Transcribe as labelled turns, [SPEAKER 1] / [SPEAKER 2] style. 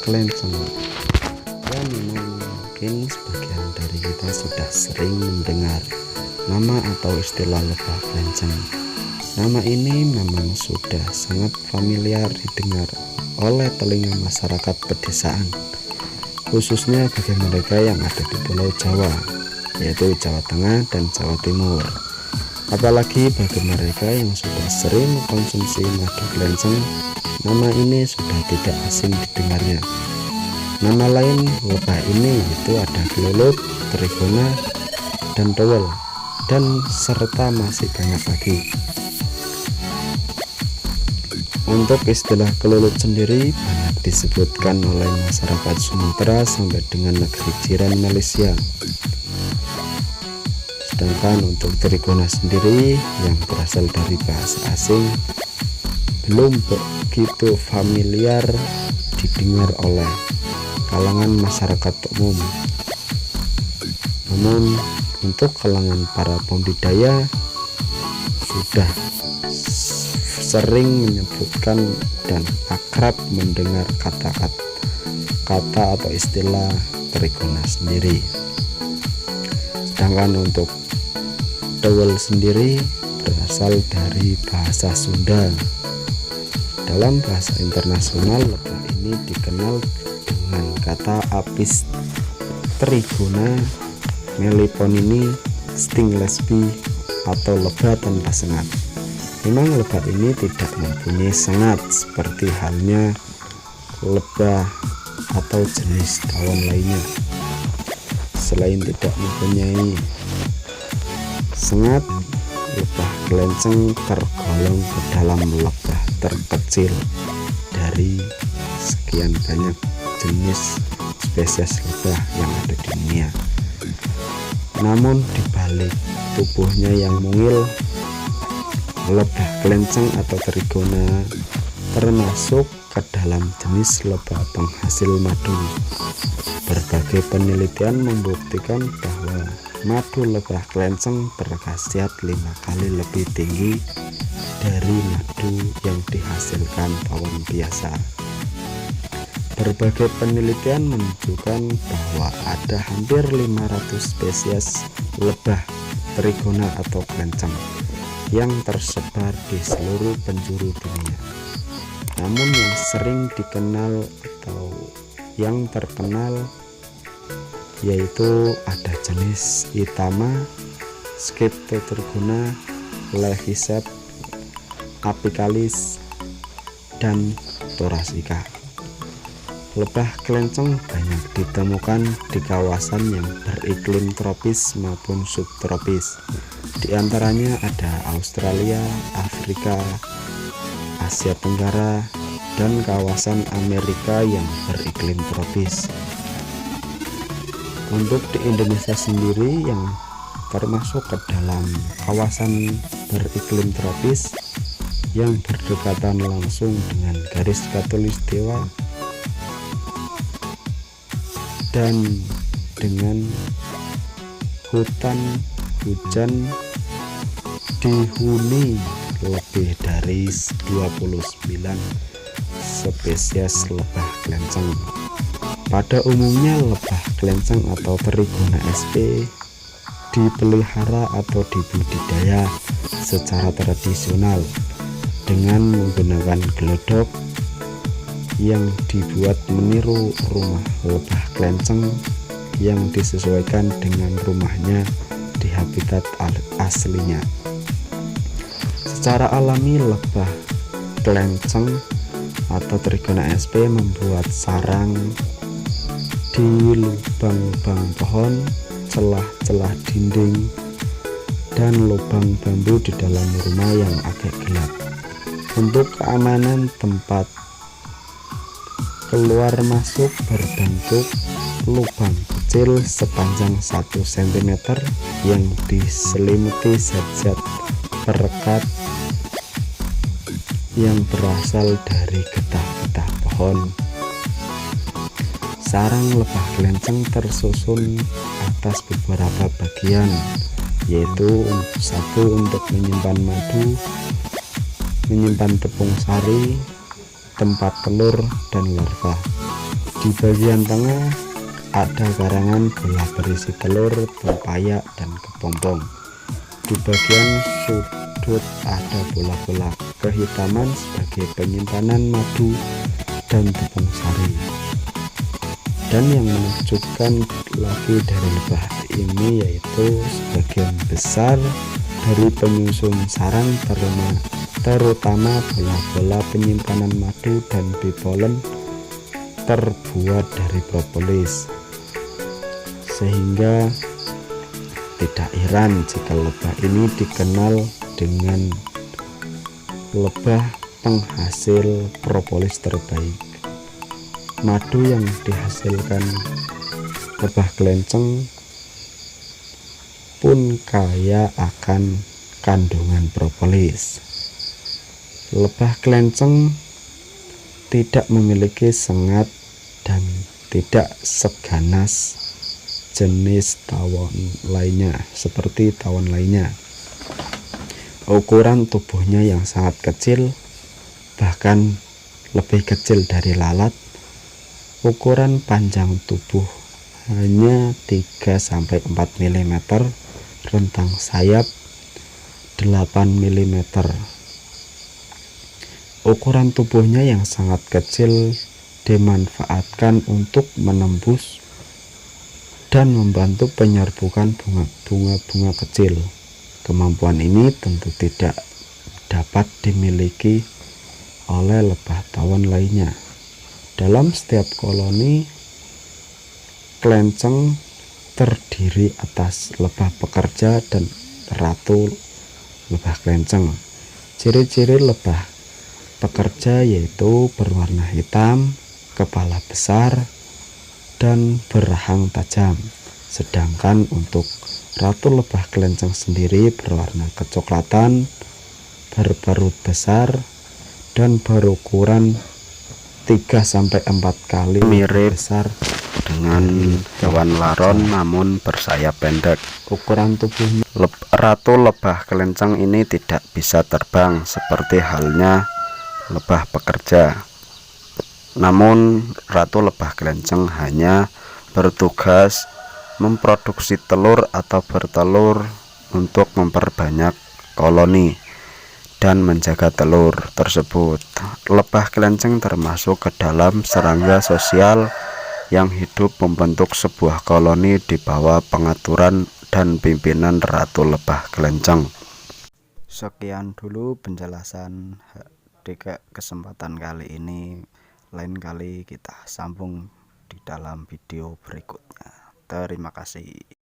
[SPEAKER 1] kelenceng. Ya, memang mungkin sebagian dari kita sudah sering mendengar nama atau istilah lebah kelenceng. Nama ini memang sudah sangat familiar didengar oleh telinga masyarakat pedesaan, khususnya bagi mereka yang ada di Pulau Jawa, yaitu Jawa Tengah dan Jawa Timur. Apalagi bagi mereka yang sudah sering mengkonsumsi madu kelenceng, nama ini sudah tidak asing didengarnya. Nama lain lebah ini itu ada kelulut, trigona, dan dowel, dan serta masih banyak lagi. Untuk istilah kelulut sendiri banyak disebutkan oleh masyarakat Sumatera sampai dengan negeri jiran Malaysia. Sedangkan untuk trigona sendiri yang berasal dari bahasa asing belum begitu familiar didengar oleh kalangan masyarakat umum. Namun untuk kalangan para pembudidaya sudah sering menyebutkan dan akrab mendengar kata atau istilah trigona sendiri. Sedangkan untuk dowel sendiri berasal dari bahasa Sunda. Dalam bahasa internasional, lebah ini dikenal dengan kata Apis trigona meliponini stinglesbi atau lebah tanpa sengat. Memang lebah ini tidak mempunyai sengat seperti halnya lebah atau jenis tawon lainnya. Selain tidak mempunyai sengat, lebah kelenceng tergolong ke dalam lebah terkecil dari sekian banyak jenis spesies lebah yang ada di dunia. Namun dibalik tubuhnya yang mungil, lebah kelenceng atau trigona termasuk ke dalam jenis lebah penghasil madu. Berbagai penelitian membuktikan bahwa madu lebah kelenceng berkhasiat 5 kali lebih tinggi dari madu yang dihasilkan tawon biasa. Berbagai penelitian menunjukkan bahwa ada hampir 500 spesies lebah trigona atau kelenceng yang tersebar di seluruh penjuru dunia. Namun yang sering dikenal atau yang terkenal yaitu ada jenis Itama, Scyptotrigona, Levisep, Apicalis, dan Thoracea. Lebah kelenceng banyak ditemukan di kawasan yang beriklim tropis maupun subtropis. Di antaranya ada Australia, Afrika, Asia Tenggara, dan kawasan Amerika yang beriklim tropis. Untuk di Indonesia sendiri yang termasuk ke dalam kawasan beriklim tropis yang berdekatan langsung dengan garis khatulistiwa dan dengan hutan hujan dihuni lebih dari 29 spesies lebah kelenceng. Pada umumnya lebah kelenceng atau trigona sp dipelihara atau dibudidaya secara tradisional dengan menggunakan gelodok yang dibuat meniru rumah lebah kelenceng yang disesuaikan dengan rumahnya di habitat aslinya. Secara alami lebah kelenceng atau trigona sp membuat sarang di lubang-lubang pohon, celah-celah dinding, dan lubang bambu di dalam rumah yang agak gelap. Untuk keamanan tempat keluar masuk berbentuk lubang kecil sepanjang 1 cm yang diselimuti zat-zat perekat yang berasal dari getah-getah pohon. Sarang lebah kelenceng tersusun atas beberapa bagian, yaitu satu untuk menyimpan madu, menyimpan tepung sari, tempat telur dan larva. Di bagian tengah ada karangan bola berisi telur, pepaya, dan kepompong. Di bagian sudut ada bola-bola kehitaman sebagai penyimpanan madu dan tepung sari. Dan yang menakjubkan lagi dari lebah ini yaitu sebagian besar dari penyusun sarang terutama bola-bola penyimpanan madu dan bipolen terbuat dari propolis, sehingga tidak heran jika lebah ini dikenal dengan lebah penghasil propolis terbaik. Madu yang dihasilkan lebah kelenceng pun kaya akan kandungan propolis. Lebah kelenceng tidak memiliki sengat dan tidak seganas jenis tawon lainnya seperti tawon lainnya. Ukuran tubuhnya yang sangat kecil, bahkan lebih kecil dari lalat. Ukuran panjang tubuh hanya 3-4 mm, rentang sayap 8 mm. Ukuran tubuhnya yang sangat kecil dimanfaatkan untuk menembus dan membantu penyerbukan bunga-bunga kecil. Kemampuan ini tentu tidak dapat dimiliki oleh lebah tawon lainnya. Dalam setiap koloni kelenceng terdiri atas lebah pekerja dan ratu lebah kelenceng. Ciri-ciri lebah pekerja yaitu berwarna hitam, kepala besar, dan berahang tajam. Sedangkan untuk ratu lebah kelenceng sendiri berwarna kecoklatan, berperut besar, dan berukuran 3-4 kali mirip besar dengan hewan laron namun bersayap pendek. Ukuran tubuhnya ratu lebah kelenceng ini tidak bisa terbang seperti halnya lebah pekerja. Namun ratu lebah kelenceng hanya bertugas memproduksi telur atau bertelur untuk memperbanyak koloni dan menjaga telur tersebut. Lebah kelenceng termasuk ke dalam serangga sosial yang hidup membentuk sebuah koloni di bawah pengaturan dan pimpinan ratu lebah kelenceng. Sekian dulu penjelasan di kesempatan kali ini. Lain kali kita sambung di dalam video berikutnya. Terima kasih.